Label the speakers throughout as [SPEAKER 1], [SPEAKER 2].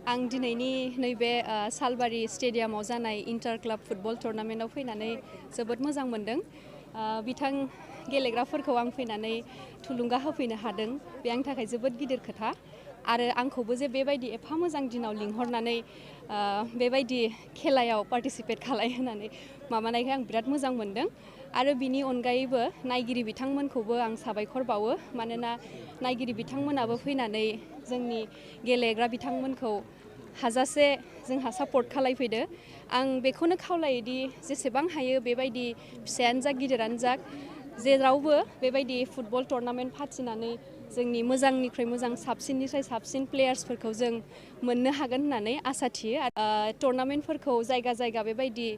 [SPEAKER 1] आं दिनैनि नैबे सालबारि स्टेडियामाव जानाय इंटर क्लाब फुटबल टुर्नामेन्टआव फैनानै जोबोद मोजां मोनदों। बिथां गेलेग्राफोरखौ आं फैनानै थुलुंगा होफैनो हादों, बे आंनि थाखाय जोबोद गिदिर खोथा। आरो आंखौबो जे बेबायदि एफा मोजां दिनाव लिंहरनानै बेबायदि खेलायाव पार्टिसिपेट खालायहोनानै माबानायखाय आं बिराद मोजां मोनदों। आरो बिनि अनगायैबो नायगिरि बिथांमोनखौबो आं साबायखर बावो, मानोना नायगिरि बिथांमोनाबो फैनानै जोंनि गेलेग्रा बिथांमोनखौ हाजासे जोंहा सापर्ट खालायफैदो। आं बेखौनो खावलायोदि जेसेबां हायो बेबायदि फिसायानो जा गिदिरानो जा जेरावबो बेबायदि फुटबल टुर्नामेन्ट फाथिनानै जोंनि मोजांनिफ्राय मोजां साबसिननिफ्राय साबसिन प्लेयार्सफोरखौ जों मोननो हागोन होननानै आसा थियो। टुर्नामेन्टफोरखौ जायगा जायगा बेबायदि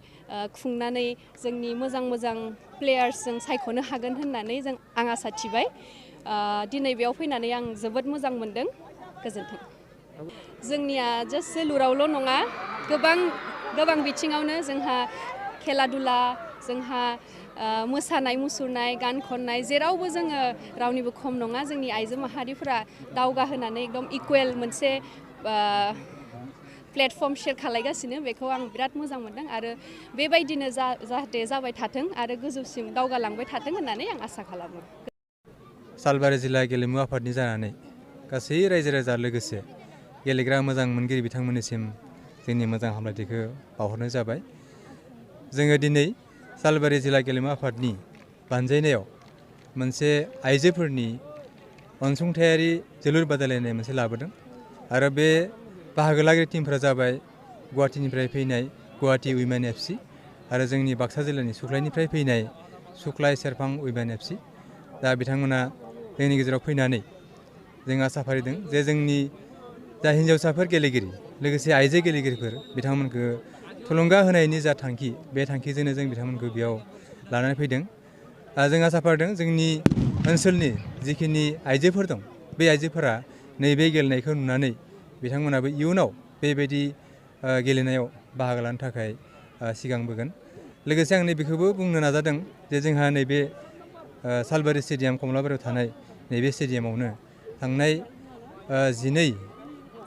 [SPEAKER 1] खुंनानै जोंनि मोजां मोजां प्लेयार्स जों सायख'नो हागोन होननानै आं आसा थिबाय। दिनै बेयाव फैनानै आं जोबोद मोजां मोनदों। गोजोन्थों। जोंनिया जास्ट जोलुरावल' नङा, गोबां बिथिङावनो जोंहा खेला दुला, जोंहा मोसानाय मुसुरनाय, गान खननाय, जेरावबो जोङो रावनिबो खम नङा। जोंनि आइजो माहारिफोरा दावगाहोनानै एकदम इकुवेल मोनसे प्लेटफर्म शेयार खालायगासिनो, बेखौ आं बिराद मोजां मोनदों। आरो बेबायदिनो जाहाथे जाबाय थाथों आरो गोजौसिम दावगालांबाय थाथों होननानै आं आसा खालामो।
[SPEAKER 2] सालबारि जिल्ला गेलेमु आफादनि जानानै गासै रायजो राजा लोगोसे गेलेग्रा मोजां मोनगिरि बिथांमोननिसिम जोंनि मोजां हामलायथिखौ बावहरनाय जाबाय। जोङो दिनै सालबारि जिल्ला गेलेमु आफादनि बानजायनायाव मोनसे आइजोफोरनि अनसुंथायारि जोलुर बादायलायनाय मोनसे लाबोदों। आरो बे बाहागो लागिरि टिमफोरा जाबाय गुवाहाटीनिफ्राय फैनाय गुवाहाटी उइमेन FC आरो जोंनि बाक्सा जिल्लानि सुख्लायनिफ्राय फैनाय सुख्लाय सेरफां उइमेन FC। दा बिथांमोना जोंनि गेजेराव फैनानै जों आसा फारिदों जे जोंनि जा हिन्जावसाफोर गेलेगिरि लोगोसे आइजो गेलेगिरिफोर बिथांमोनखौ थुलुंगा होनायनि जा थांखि, बे थांखिजोंनो जों बिथांमोनखौ बेयाव लानानै फैदों। जों आसा फारिदों जोंनि ओनसोलनि जिखिनि आइजोफोर दं, बे आइजोफोरा नैबे गेलेनायखौ नुनानै बिथांमोनाबो इयुनाव बेबायदि गेलेनायाव बाहागो लानो थाखाय सिगांबोगोन। लोगोसे आं नैबेखौबो बुंनो नाजादों जे जोंहा नैबे सालबारि स्टेडियाम कमलाबारियाव थानाय नैबे स्टेडियामावनो थांनाय 12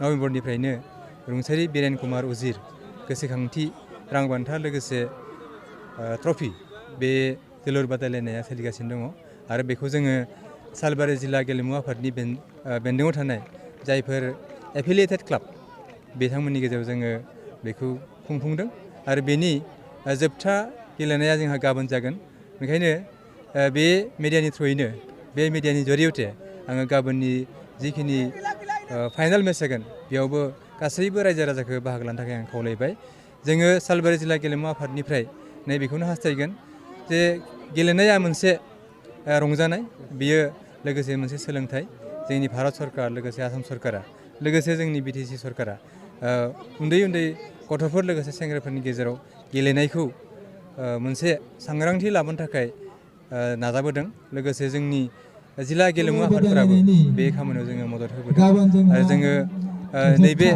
[SPEAKER 2] नभेम्बरनिफ्रायनो रुंसारि बिरेन कुमार उजिर गोसोखांथि रां बान्था लोगोसे ट्रफि बे जोलुर बादायलायनाया सोलिगासिनो दङ। आरो बेखौ जोङो सालबारि जिल्ला गेलेमु आफादनि बेन्दोङाव थानाय जायफोर एफिलियेटेड क्लाब बिथांमोननि गेजेराव जोङो बेखौ खुंफुंदों। आरो बेनि जोबथा गेलेनाया जोंहा गाबोन जागोन। बेनिखायनो बे मिडियानि थ्रुयैनो, बे मिडियानि जरियथे आङो गाबोननि जिखिनि फाइनाल मेच जागोन बेयावबो गासैबो रायजो राजाखौ बाहागो लानो थाखाय आं खावलायबाय। जोङो सालबारि जिल्ला गेलेमु आफादनिफ्राय नैबेखौनो हास्थायगोन जे गेलेनाया मोनसे रंजानाय, बियो लोगोसे मोनसे सोलोंथाइ। जोंनि भारत सरकार लोगोसे आसाम सरकारा लोगोसे जोंनि BTC सरकारा उन्दै उन्दै गथ'फोर लोगोसे सेंग्राफोरनि गेजेराव गेलेनायखौ मोनसे सांग्रांथि लाबोनो थाखाय नाजाबोदों। लोगोसे जोंनि जिल्ला गेलेमु आफादफोराबो बे खामानियाव जोङो मदद होबोदों। आरो जोङो नैबे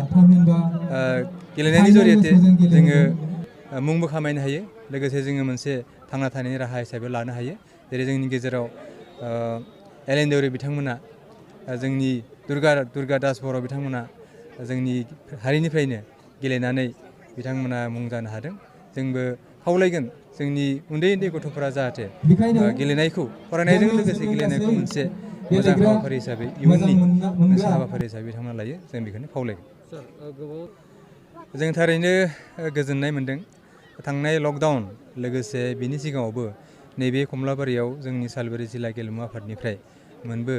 [SPEAKER 2] गेलेनायनि जरियथे जोङो मुंबो खामायनो हायो, लोगोसे जोङो मोनसे थांना थानायनि राहा हिसाबै लानो हायो। जेरै जोंनि गेजेराव एलेन देउरि बिथांमोना, जोंनि दुर्गा दास बर' बिथांमोना जोंनि हारिनिफ्रायनो गेलेनानै बिथांमोना मुं जानो हादों। जोंबो खावलायगोन जोंनि उन्दै उन्दै गथ'फोरा जाहाथे गेलेनायखौ फरायनायजों लोगोसे गेलेनायखौ मोनसे मोजां हाबाफारि हिसाबै इयुननि मोनसे हाबाफारि हिसाबै बिथांमोना लायो, जों बेखौनो खावलायगोन। जों थारैनो गोजोननाय मोन्दों। थांनाय लकडाउन लोगोसे बिनि सिगाङावबो नैबे कमलाबारियाव जोंनि सालबारि जिल्ला गेलेमु आफादनिफ्राय मोनबो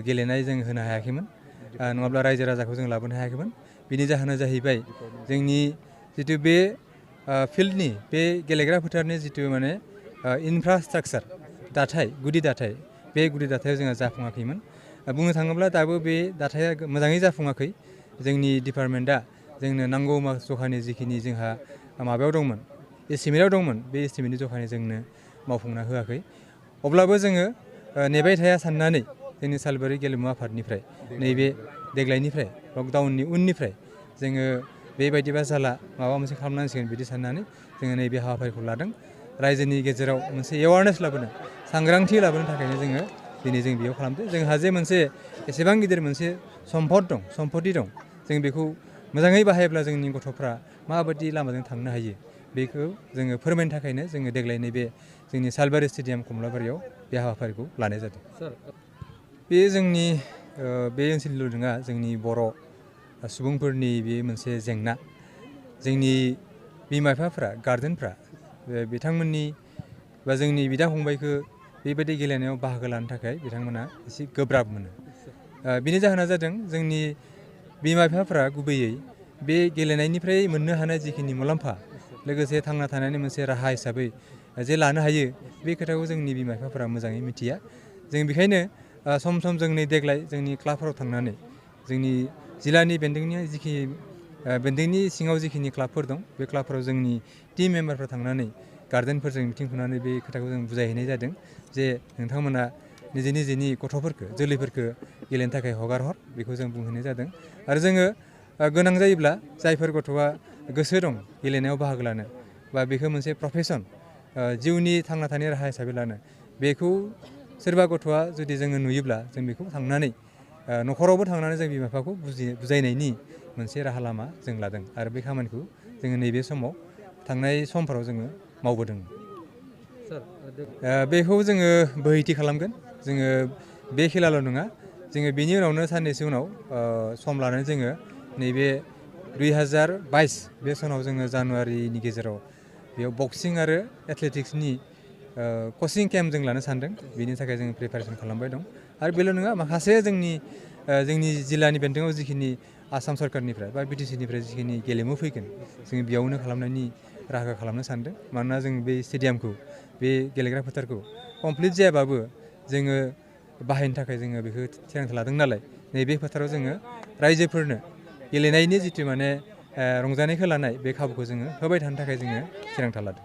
[SPEAKER 2] गेलेनाय जों होनो हायाखैमोन, नङाब्ला रायजो राजाखौ जों लाबोनो हायाखैमोन। बिनि जाहोना जाहैबाय जोंनि जिथु बे फिल्डनि, बे गेलेग्रा फोथारनि जिथु माने इनफ्रास्ट्राक्चार दाथाय, गुदि दाथाय, बे गुदि दाथाया जोंहा जाफुङाखैमोन। बुंनो थाङोब्ला दाबो बे दाथाया मोजाङै जाफुङाखै। जोंनि डिपार्टमेन्टआ जोंनो नांगौ जखानि जिखिनि जोंहा माबायाव दंमोन, एस्टिमेटआव दंमोन, बे एस्टिमेटनि जखानि जोंनो मावफुंना होआखै। अब्लाबो जोङो नेबाय थाया साननानै जोंनि सालबारि गेलेमु आफादनिफ्राय नैबे देग्लायनिफ्राय लकडाउननि उननिफ्राय जोङो बेबायदिबा जाला, माबा मोनसे खालामनांसिगोन बिदि साननानै जोङो नैबे हाबाफारिखौ लादों। रायजोनि गेजेराव मोनसे एवारनेस लाबोनो, सांग्रांथि लाबोनो थाखायनो जोङो दिनै जों बेयाव खालामदों। जोंहा जे मोनसे एसेबां गिदिर मोनसे सम्पति दं, जों बेखौ मोजाङै बाहायोब्ला जोंनि गथ'फ्रा माबायदि लामाजों थांनो हायो बेखौ जोङो फोरमायनो थाखायनो जोङो देग्लाय नैबे जोंनि सालबारि स्टेडियाम कमलाबारियाव बे हाबाफारिखौ लानाय जादों। बे जोंनि बे ओनसोलनिल' नङा, जोंनि बर' सुबुंफोरनि बे मोनसे जेंना। जोंनि बिमा बिफाफ्रा, गार्जेनफ्रा बिथांमोननि बा जोंनि बिदा फंबायखौ बेबायदि गेलेनायाव बाहागो लानो थाखाय बिथांमोना एसे गोब्राब मोनो। बिनि जाहोना जादों जोंनि बिमा बिफाफ्रा गुबैयै बे गेलेनायनिफ्राय मोननो हानाय जिखिनि मुलाम्फा, लोगोसे थांना थानायनि मोनसे राहा हिसाबै जे लानो हायो, बे खोथाखौ जोंनि बिमा बिफाफ्रा मोजाङै मिथिया। जों बेखायनो सम सम जोंनि देग्लाय जोंनि क्लाबफोराव थांनानै जोंनि जिल्लानि बेन्दोंनि सिङाव जिखिनि क्लाबफोर दं, बे क्लाबफोराव जोंनि टिम मेम्बारफ्रा थांनानै गार्जेनफोरजों मिटिं खुंनानै बे खोथाखौ जों बुजायहैनाय जादों जे नोंथांमोना निजेनि गथ'फोरखौ, जोलैफोरखौ गेलेनो थाखाय हगार हर, बेखौ जों बुंहैनाय जादों। आरो जोङो गोनां जायोब्ला जायफोर गथ'आ गोसो दं गेलेनायाव बाहागो लानो, बा बेखौ मोनसे प्रफेसन, जिउनि थांना थानाय राहा हिसाबै लानो, बेखौ सोरबा गथ'आ जुदि जोङो नुयोब्ला जों बेखौ थांनानै न'खरावबो थांनानै जों बिमा बिफाखौ बुजायनायनि मोनसे राहा लामा जों लादों। आरो बे खामानिखौ जोङो नैबे समाव, थांनाय समफोराव जोङो मावबोदों। बेखौ जोङो बोहैथि खालामगोन। जोङो बे खेलाल' नङा, जोङो बेनि उनावनो साननैसो उनाव सम लानानै जोङो नैबे 2022 बे सनाव जोङो जानुवारिनि गेजेराव बेयाव बक्सिं आरो एथलेटिक्सनि कचिं केम्प जों लानो सानदों। बेनि थाखाय जोङो प्रिपेरेसन खालामबाय दं। आरो बेल' नङा, माखासे जोंनि जिल्लानि बेन्दोङाव जिखिनि आसाम सरकारनिफ्राय बा BTC-निफ्राय जिखिनि गेलेमु फैगोन, जोङो बेयावनो खालामनायनि राहाखौ खालामनो सानदों। मानोना जों बे स्टेडियामखौ, बे गेलेग्रा फोथारखौ कमप्लिट जायाबाबो जोङो बाहायनो थाखाय जोङो बेखौ थिरांथा लादों नालाय, नैबे फोथाराव जोङो रायजोफोरनो गेलेनायनि जिथु माने रंजानायखौ लानाय, बे खाबुखौ जोङो होबाय थानो थाखाय जोङो थिरांथा लादों।